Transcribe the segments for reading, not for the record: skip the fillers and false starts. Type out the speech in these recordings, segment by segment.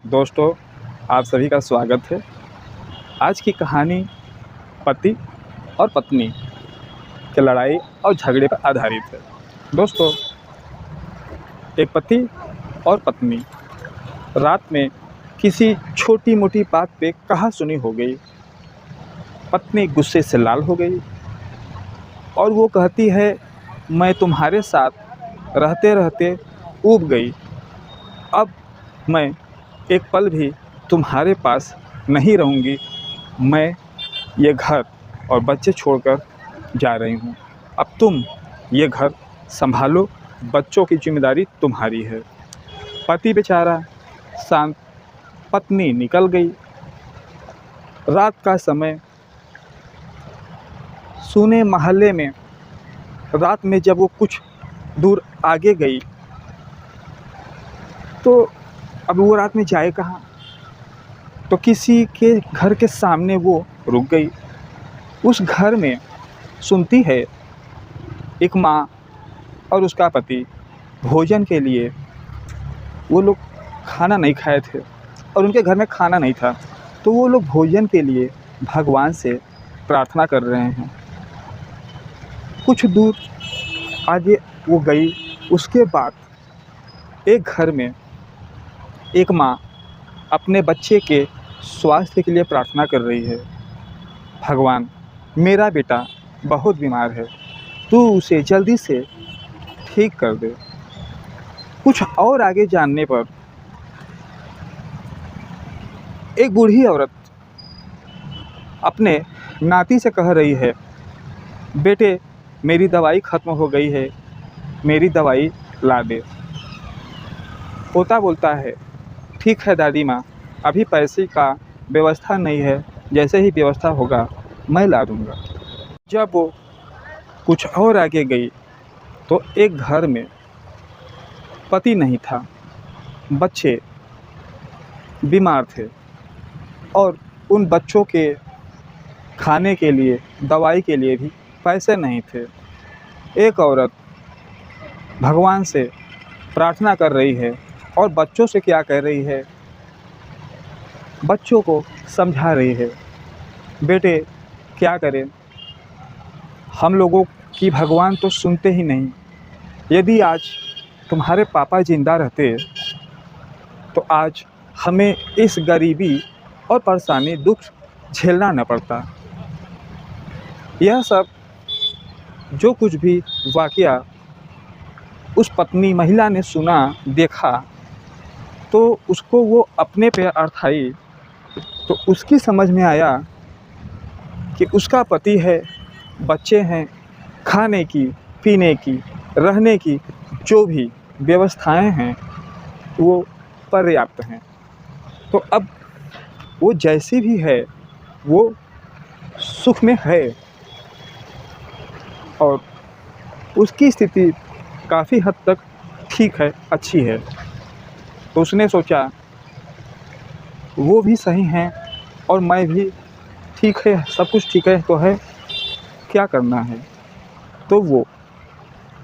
दोस्तों, आप सभी का स्वागत है। आज की कहानी पति और पत्नी की लड़ाई और झगड़े पर आधारित है। दोस्तों, एक पति और पत्नी रात में किसी छोटी मोटी बात पे कहा-सुनी हो गई। पत्नी गुस्से से लाल हो गई और वो कहती है, मैं तुम्हारे साथ रहते रहते ऊब गई। अब मैं एक पल भी तुम्हारे पास नहीं रहूँगी। मैं ये घर और बच्चे छोड़कर जा रही हूँ। अब तुम ये घर संभालो, बच्चों की ज़िम्मेदारी तुम्हारी है। पति बेचारा शांत, पत्नी निकल गई। रात का समय, सूने मोहल्ले में रात में जब वो कुछ दूर आगे गई तो अब वो रात में जाए कहाँ? तो किसी के घर के सामने वो रुक गई। उस घर में सुनती है एक माँ और उसका पति भोजन के लिए, वो लोग खाना नहीं खाए थे और उनके घर में खाना नहीं था, तो वो लोग भोजन के लिए भगवान से प्रार्थना कर रहे हैं। कुछ दूर आगे वो गई। उसके बाद एक घर में एक माँ अपने बच्चे के स्वास्थ्य के लिए प्रार्थना कर रही है। भगवान, मेरा बेटा बहुत बीमार है, तू उसे जल्दी से ठीक कर दे। कुछ और आगे जानने पर एक बूढ़ी औरत अपने नाती से कह रही है, बेटे मेरी दवाई ख़त्म हो गई है, मेरी दवाई ला दे। पोता बोलता है, ठीक है दादी माँ, अभी पैसे का व्यवस्था नहीं है, जैसे ही व्यवस्था होगा मैं ला दूँगा। जब वो कुछ और आगे गई तो एक घर में पति नहीं था, बच्चे बीमार थे और उन बच्चों के खाने के लिए, दवाई के लिए भी पैसे नहीं थे। एक औरत भगवान से प्रार्थना कर रही है और बच्चों से क्या कह रही है, बच्चों को समझा रही है, बेटे क्या करें, हम लोगों की भगवान तो सुनते ही नहीं। यदि आज तुम्हारे पापा ज़िंदा रहते तो आज हमें इस गरीबी और परेशानी, दुख झेलना न पड़ता। यह सब जो कुछ भी वाक़या उस पत्नी महिला ने सुना, देखा, तो उसको वो अपने पे अर्थाई। तो उसकी समझ में आया कि उसका पति है, बच्चे हैं, खाने की, पीने की, रहने की जो भी व्यवस्थाएं हैं वो पर्याप्त हैं। तो अब वो जैसी भी है वो सुख में है और उसकी स्थिति काफ़ी हद तक ठीक है, अच्छी है। तो उसने सोचा वो भी सही हैं और मैं भी ठीक है, सब कुछ ठीक है तो है, क्या करना है। तो वो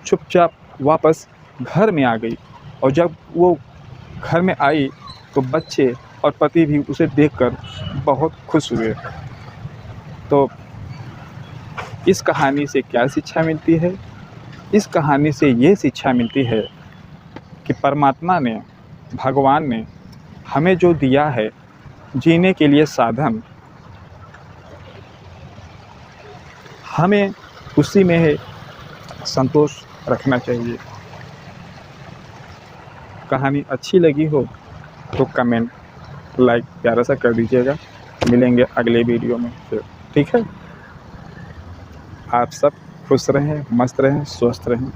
चुपचाप वापस घर में आ गई और जब वो घर में आई तो बच्चे और पति भी उसे देखकर बहुत खुश हुए। तो इस कहानी से क्या शिक्षा मिलती है? इस कहानी से ये शिक्षा मिलती है कि परमात्मा ने, भगवान ने हमें जो दिया है जीने के लिए साधन, हमें उसी में है संतोष रखना चाहिए। कहानी अच्छी लगी हो तो कमेंट, लाइक प्यारा सा कर दीजिएगा। मिलेंगे अगले वीडियो में फिर, ठीक है। आप सब खुश रहें, मस्त रहें, स्वस्थ रहें।